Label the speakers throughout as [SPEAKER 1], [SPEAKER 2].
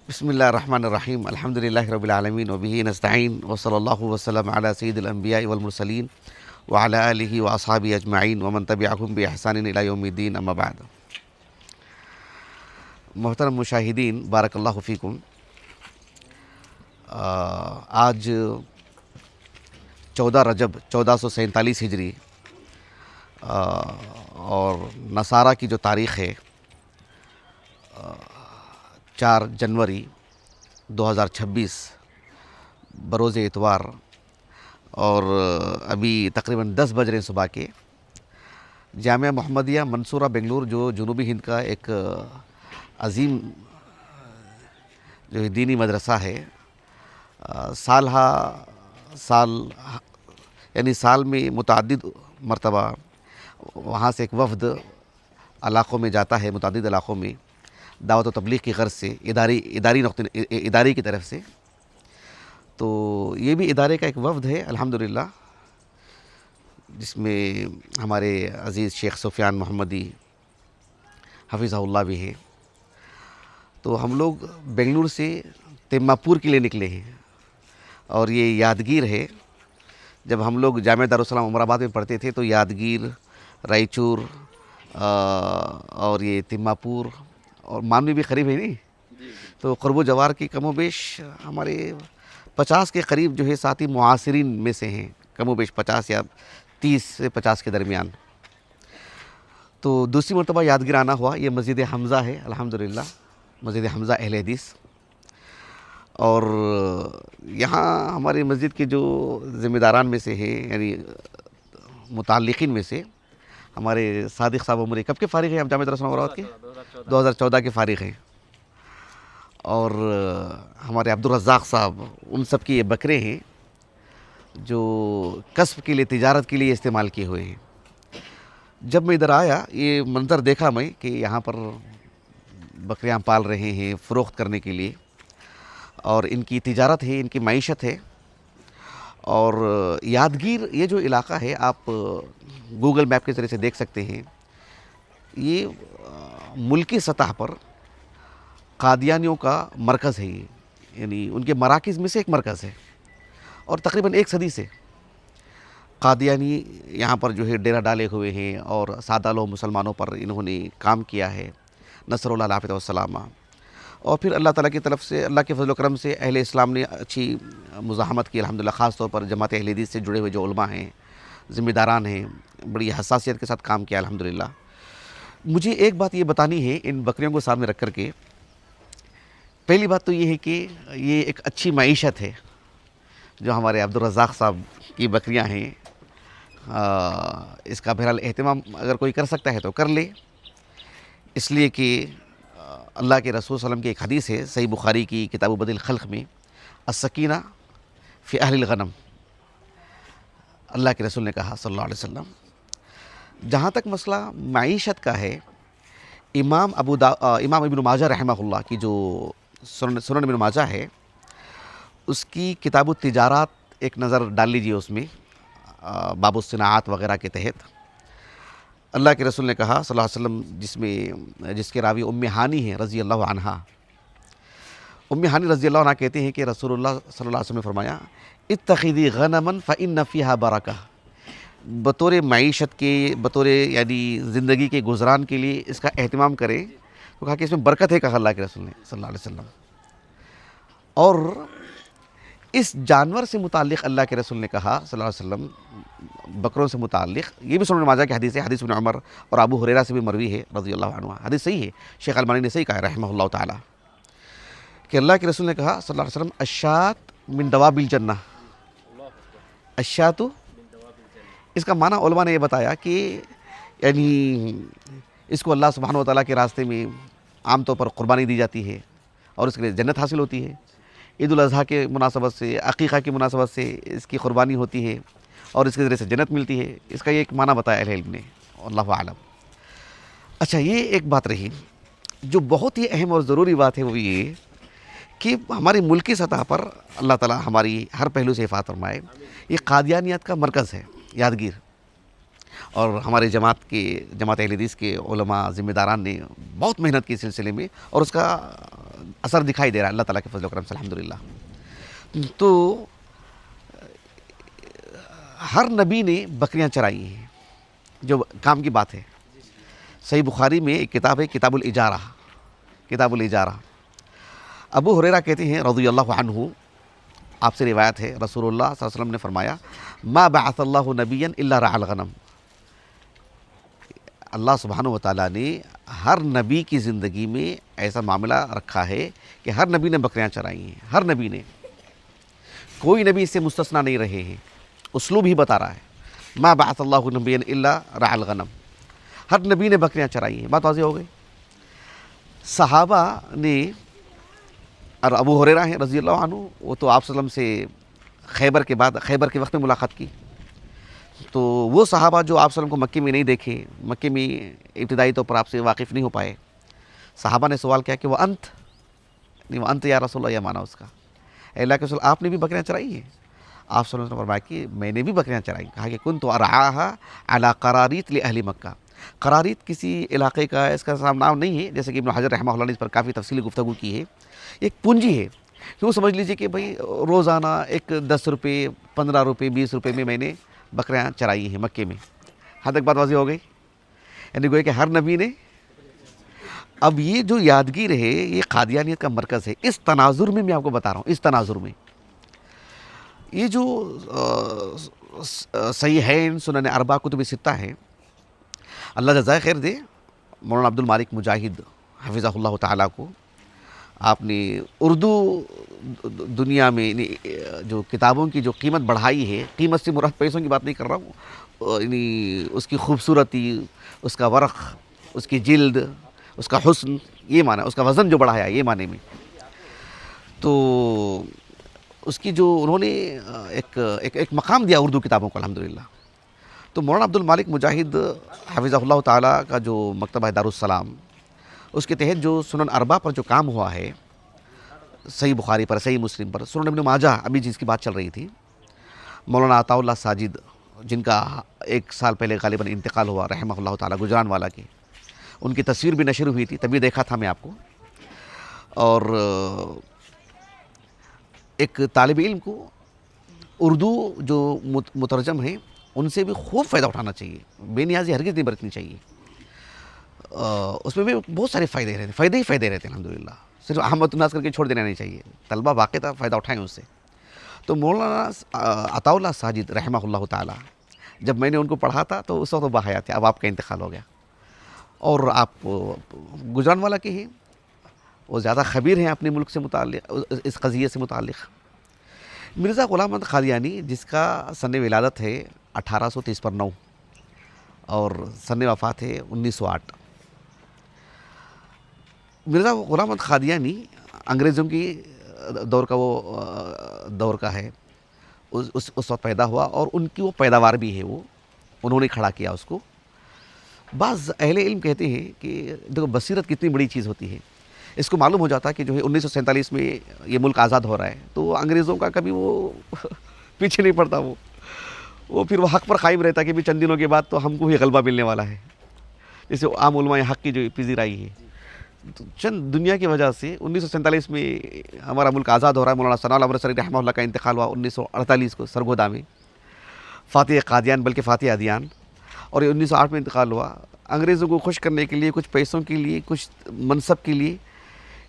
[SPEAKER 1] بسم اللہ الرحمن الرحیم الحمد للہ رب العالمین وبہ نستعین وصلی اللہ وسلم علی سید الانبیاء والمرسلین وعلی آلہ واصحابہ اجمعین ومن تبعہم بإحسان الی یوم الدین اما بعد. محترم مشاہدین، بارک اللہ فیکم. آج 14 رجب 1447 ہجری اور نصارہ کی جو تاریخ ہے 4 جنوری 2026 بروز اتوار، اور ابھی تقریباً 10 بج رہے ہیں صبح کے. جامعہ محمدیہ منصورہ بنگلور، جو جنوبی ہند کا ایک عظیم جو دینی مدرسہ ہے، سال میں متعدد مرتبہ وہاں سے ایک وفد علاقوں میں جاتا ہے، متعدد علاقوں میں دعوت و تبلیغ کی غرض سے، اداری کی طرف سے. تو یہ بھی ادارے کا ایک وفد ہے الحمدللہ، جس میں ہمارے عزیز شیخ سفیان محمدی حفظہ اللہ بھی ہیں. تو ہم لوگ بنگلور سے تیماپور کے لیے نکلے ہیں، اور یہ یادگیر ہے. جب ہم لوگ جامعہ دارالسلام عمر آباد میں پڑھتے تھے تو یادگیر، رائچور اور یہ تیماپور اور مانوی بھی قریب ہے نہیں، تو قرب و جوار کی کم و بیش ہمارے 50 کے قریب جو ہے ساتھی معاصرین میں سے ہیں، کم و بیش 50 یا 30 سے 50 کے درمیان. تو دوسری مرتبہ یادگیر آنا ہوا. یہ مسجد حمزہ ہے الحمدللہ، مسجد حمزہ اہل حدیث. اور یہاں ہماری مسجد کے جو ذمہ داران میں سے ہیں، یعنی متعلقین میں سے، ہمارے صادق صاحب عمری کب کے فارغ ہیں؟ آپ جامعہ درس عمر کے 2014 کے فارغ ہیں. اور ہمارے عبدالرزاق صاحب، ان سب کی یہ بکرے ہیں جو کسب کے لیے، تجارت کے لیے استعمال کیے ہوئے ہیں. جب میں ادھر آیا، یہ منظر دیکھا میں کہ یہاں پر بکریاں پال رہے ہیں فروخت کرنے کے لیے، اور ان کی تجارت ہے، ان کی معیشت ہے. اور یادگیر یہ جو علاقہ ہے، آپ گوگل میپ کے ذریعے سے دیکھ سکتے ہیں، یہ ملکی سطح پر قادیانیوں کا مرکز ہے. یہ یعنی ان کے مراکز میں سے ایک مرکز ہے، اور تقریباً 1 صدی سے قادیانی یہاں پر جو ہے ڈیرہ ڈالے ہوئے ہیں، اور سادہ لوگ مسلمانوں پر انہوں نے کام کیا ہے، نصر اللہ علیہ وسلم. اور پھر اللہ تعالیٰ کی طرف سے، اللہ کے فضل و کرم سے اہل اسلام نے اچھی مزاحمت کی الحمدللہ. خاص طور پر جماعت اہل حدیث سے جڑے ہوئے جو علماء ہیں، ذمہ داران ہیں، بڑی حساسیت کے ساتھ کام کیا الحمدللہ. مجھے ایک بات یہ بتانی ہے ان بکریوں کو سامنے رکھ کر کے. پہلی بات تو یہ ہے کہ یہ ایک اچھی معیشت ہے جو ہمارے عبدالرزاق صاحب کی بکریاں ہیں. اس کا بہرحال اہتمام اگر کوئی کر سکتا ہے تو کر لے، اس لیے کہ اللہ کے رسول صلی اللہ علیہ وسلم کی ایک حدیث ہے صحیح بخاری کی کتاب بدل الخلق میں، السکینہ فی اہل الغنم. اللہ کے رسول نے کہا صلی اللہ علیہ وسلم. جہاں تک مسئلہ معیشت کا ہے، امام ابن ماجہ رحمہ اللہ کی جو سنن ابن ماجہ ہے، اس کی کتاب التجارات ایک نظر ڈال لیجیے. اس میں باب الصناعات وغیرہ کے تحت اللہ کے رسول نے کہا صلی اللہ علیہ وسلم، جس کے راوی ام ہانی ہیں رضی اللہ عنہا. ام ہانی رضی اللہ عنہ کہتے ہیں کہ رسول اللہ صلی اللہ علیہ وسلم نے فرمایا، اتخذی غنما فإن فیہا برکہ. بطور معیشت کے، بطور یعنی زندگی کے گزران کے لیے اس کا اہتمام کریں. تو کہا کہ اس میں برکت ہے، کہا اللہ کے رسول نے صلی اللہ علیہ وسلم. اور اس جانور سے متعلق اللہ کے رسول نے کہا صلی اللہ علیہ وسلم، بکروں سے متعلق، یہ بھی سنن ماجہ کی حدیث ہے، حدیث ابن عمر اور ابو ہریرہ سے بھی مروی ہے رضی اللہ عنہ. حدیث صحیح ہے، شیخ البانی نے صحیح کہا ہے رحمہ اللہ تعالی، کہ اللہ کے رسول نے کہا صلی اللہ علیہ وسلم، الشاۃ من دواب الجنہ. الشاۃ، اس کا معنی علماء نے یہ بتایا کہ یعنی اس کو اللہ سبحانہ و تعالیٰ کے راستے میں عام طور پر قربانی دی جاتی ہے، اور اس کے لیے جنت حاصل ہوتی ہے. عید الاضحیٰ کے مناسبت سے، عقیقہ کی مناسبت سے اس کی قربانی ہوتی ہے، اور اس کے ذریعے سے جنت ملتی ہے. اس کا یہ ایک معنی بتایا اہل علم نے، اللہ اعلم. اچھا، یہ ایک بات رہی. جو بہت ہی اہم اور ضروری بات ہے وہ یہ کہ ہماری ملکی سطح پر اللہ تعالیٰ ہماری ہر پہلو سے حفاظت فرمائے. یہ قادیانیت کا مرکز ہے یادگیر، اور ہمارے جماعت اہل حدیث کے علماء ذمہ داران نے بہت محنت کی اس سلسلے میں، اور اس کا اثر دکھائی دے رہا ہے اللہ تعالیٰ کے فضل و کرم سے الحمدللہ۔ تو ہر نبی نے بکریاں چرائی ہیں، جو کام کی بات ہے۔ صحیح بخاری میں ایک کتاب ہے کتاب الاجارہ۔ ابو ہریرہ کہتے ہیں رضی اللہ عنہ، آپ سے روایت ہے، رسول اللہ صلی اللہ علیہ وسلم نے فرمایا ما بعث اللہ نبیا الا رعى الغنم، اللہ سبحانہ و تعالیٰ نے ہر نبی کی زندگی میں ایسا معاملہ رکھا ہے کہ ہر نبی نے بکریاں چرائی ہیں، ہر نبی نے، کوئی نبی اس سے مستثنا نہیں رہے ہیں۔ اسلوب ہی بتا رہا ہے، ما بعث اللہ نبیا الا رعى الغنم، ہر نبی نے بکریاں چرائی ہیں۔ بات واضح ہو گئی۔ صحابہ نے، اور ابو ہریرہ ہیں رضی اللہ عنہ، وہ تو آپ صلی اللہ علیہ وسلم سے خیبر کے وقت میں ملاقات کی، تو وہ صحابہ جو آپ صلی اللہ علیہ وسلم کو مکے میں نہیں دیکھے، مکے میں ابتدائی طور پر آپ سے واقف نہیں ہو پائے، صحابہ نے سوال کیا کہ وہ انت یا رسول اللہ، یہ مانا اس کا، اے اللہ کے رسول آپ نے بھی بکریاں چرائی ہیں؟ آپ صلی اللہ علیہ وسلم نے فرمایا کہ میں نے بھی بکریاں چرائی۔ کہا کہ کنت ارعاها علی قراریط لاہل مکہ، قراریط کسی علاقے کا اس کا نام نہیں ہے، جیسے کہ ابن حجر رحمہ اللہ نے اس پر کافی تفصیلی گفتگو کی ہے، ایک پونجی ہے، کیوں سمجھ لیجئے کہ بھئی روزانہ ایک 10 روپے 15 روپے 20 روپے میں نے بکریاں چرائی ہیں مکے میں۔ حد تک بات واضح ہو گئی؟ یعنی گویا کہ ہر نبی نے۔ اب یہ جو یادگیر ہے یہ قادیانیت کا مرکز ہے، اس تناظر میں آپ کو بتا رہا ہوں، اس تناظر میں یہ جو صحیحین سنن اربع کتب ستہ ہے، اللہ جزائے خیر دے مولانا عبد المالک مجاہد حفظہ اللہ تعالیٰ کو، آپ نے اردو دنیا میں جو کتابوں کی جو قیمت بڑھائی ہے، قیمت سے مراد پیسوں کی بات نہیں کر رہا ہوں، یعنی اس کی خوبصورتی، اس کا ورق، اس کی جلد، اس کا حسن، یہ معنی، اس کا وزن جو بڑھایا یہ معنی میں، تو اس کی جو انہوں نے ایک مقام دیا اردو کتابوں کو الحمدللہ۔ تو مولانا عبد المالک مجاہد حفظہ اللہ تعالیٰ کا جو مکتبہ دارالسلام، اس کے تحت جو سنن اربع پر جو کام ہوا ہے، صحیح بخاری پر، صحیح مسلم پر، سنن ابن ماجہ، ابھی جس کی بات چل رہی تھی، مولانا عطاء اللہ ساجد جن کا 1 سال پہلے غالباً انتقال ہوا رحمہ اللہ تعالیٰ، گجران والا کے، ان کی تصویر بھی نشر ہوئی تھی، تبھی دیکھا تھا میں آپ کو، اور ایک طالب علم کو اردو جو مترجم ہیں ان سے بھی خوب فائدہ اٹھانا چاہیے، بے نیازی ہرگز نہیں برتنی چاہیے، اس میں بھی بہت سارے فائدے رہتے ہیں الحمدللہ، صرف احمد الناس کر کے چھوڑ دینا نہیں چاہیے، طلبہ باقاعدہ فائدہ اٹھائیں اس سے۔ تو مولانا عطاء اللہ ساجد رحمہ اللہ تعالیٰ، جب میں نے ان کو پڑھا تھا تو اس وقت وہ باحیات تھے، اب آپ کا انتقال ہو گیا، اور آپ گجران والا کے ہیں، وہ زیادہ خبیر ہیں اپنے ملک سے متعلق، اس قضیے سے متعلق۔ مرزا غلام احمد قادیانی جس کا سن ولادت ہے 1830 پر 9 اور سن وفات ہے 1908، مرزا غلام احمد قادیانی انگریزوں کی دور کا ہے، اس وقت پیدا ہوا، اور ان کی وہ پیداوار بھی ہے، وہ انہوں نے کھڑا کیا اس کو۔ بعض اہل علم کہتے ہیں کہ دیکھو بصیرت کتنی بڑی چیز ہوتی ہے، اس کو معلوم ہو جاتا کہ جو ہے 1947 میں یہ ملک آزاد ہو رہا ہے، تو انگریزوں کا کبھی وہ پیچھے نہیں پڑتا، وہ پھر وہ حق پر قائم رہتا کہ بھی چند دنوں کے بعد تو ہم کو ہی غلبہ ملنے والا ہے، جیسے عام علماء حق کی جو پذیرائی ہے۔ تو چند دنیا کی وجہ سے 1947 میں ہمارا ملک آزاد ہو رہا ہے، مولانا ثناء اللہ امرتسری رحمہ اللہ کا انتقال ہوا 1948 کو سرگودا میں، فاتح قادیان بلکہ فاتح ادیان، اور 1908 میں انتقال ہوا۔ انگریزوں کو خوش کرنے کے لیے، کچھ پیسوں کے لیے، کچھ منصب کے لیے،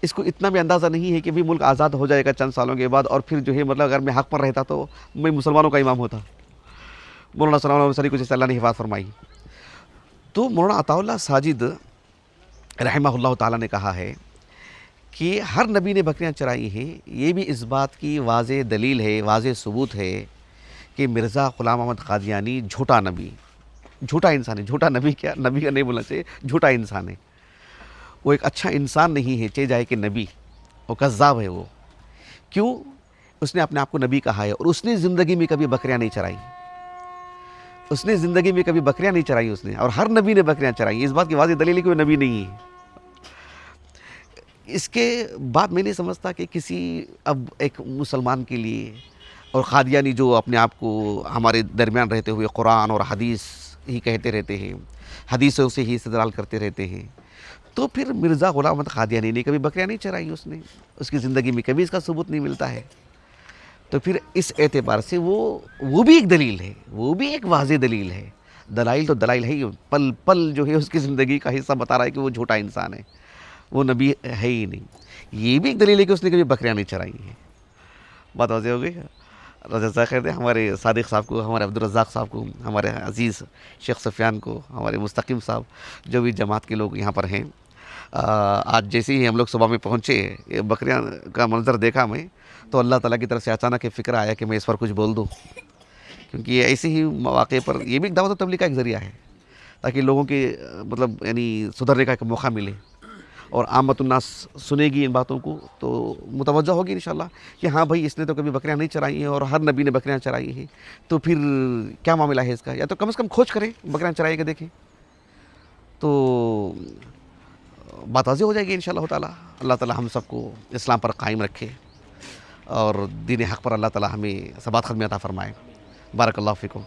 [SPEAKER 1] اس کو اتنا بھی اندازہ نہیں ہے کہ بھی ملک آزاد ہو جائے گا چند سالوں کے بعد، اور پھر جو ہے مطلب اگر میں حق پر رہتا تو میں مسلمانوں کا امام ہوتا۔ مولانا ثناء اللہ امرتسری کو جیسے اللہ نے حفاظت فرمائی۔ تو مولانا عطاء اللہ ساجد رحمہ اللہ تعالیٰ نے کہا ہے کہ ہر نبی نے بکریاں چرائی ہیں، یہ بھی اس بات کی واضح دلیل ہے، واضح ثبوت ہے کہ مرزا غلام احمد قادیانی جھوٹا نبی، جھوٹا انسان ہے، جھوٹا نبی، کیا نبی کا نہیں بولنا چاہیے، جھوٹا انسان ہے، وہ ایک اچھا انسان نہیں ہے، چاہے جائے کہ نبی، وہ کذاب ہے۔ وہ کیوں؟ اس نے اپنے آپ کو نبی کہا ہے، اور اس نے زندگی میں کبھی بکریاں نہیں چرائی، اس نے زندگی میں کبھی بکریاں نہیں چرائی اس نے، اور ہر نبی نے بکریاں چرائی، اس بات کی واضح دلیل ہے کہ وہ نبی نہیں ہے۔ اس کے بعد میں نہیں سمجھتا کہ کسی اب ایک مسلمان کے لیے، اور قادیانی جو اپنے آپ کو ہمارے درمیان رہتے ہوئے قرآن اور حدیث ہی کہتے رہتے ہیں، حدیثوں سے ہی استدلال کرتے رہتے ہیں، تو پھر مرزا غلام احمد قادیانی نے کبھی بکریاں نہیں چرائی، اس کی زندگی میں کبھی اس کا ثبوت نہیں ملتا ہے. تو پھر اس اعتبار سے وہ بھی ایک دلیل ہے، وہ بھی ایک واضح دلیل ہے. دلائل تو دلائل ہے ہی، پل پل جو ہے اس کی زندگی کا حصہ بتا رہا ہے کہ وہ جھوٹا انسان ہے، وہ نبی ہے ہی نہیں. یہ بھی ایک دلیل ہے کہ اس نے کبھی بکریاں نہیں چرائی ہیں. بات واضح ہو گئی. رضا خیر دے ہمارے صادق صاحب کو، ہمارے عبدالرزاق صاحب کو، ہمارے عزیز شیخ سفیان کو، ہمارے مستقیم صاحب، جو بھی جماعت کے لوگ یہاں پر ہیں. آج جیسے ہی ہم لوگ صبح میں پہنچے، یہ بکریاں کا منظر دیکھا میں، تو اللہ تعالیٰ کی طرف سے اچانک یہ فکر آیا کہ میں اس پر کچھ بول دوں، کیونکہ یہ ایسے ہی مواقع پر یہ بھی ایک دعوت و تبلیغ کا ایک ذریعہ ہے، تاکہ لوگوں کے مطلب یعنی سدھرنے کا ایک موقع ملے، اور عامت الناس سنے گی ان باتوں کو تو متوجہ ہوگی انشاءاللہ کہ ہاں بھائی اس نے تو کبھی بکریاں نہیں چرائی ہیں، اور ہر نبی نے بکریاں چرائی ہیں، تو پھر کیا معاملہ ہے اس کا؟ یا تو کم از کم کھوج کریں، بکریاں چرائی کے دیکھیں، تو بات واضح ہو جائے گی انشاءاللہ تعالیٰ. اللہ تعالیٰ ہم سب کو اسلام پر قائم رکھے، اور دین حق پر اللہ تعالیٰ ہمیں ثبات قدمی عطا فرمائے. بارک اللہ فیکم.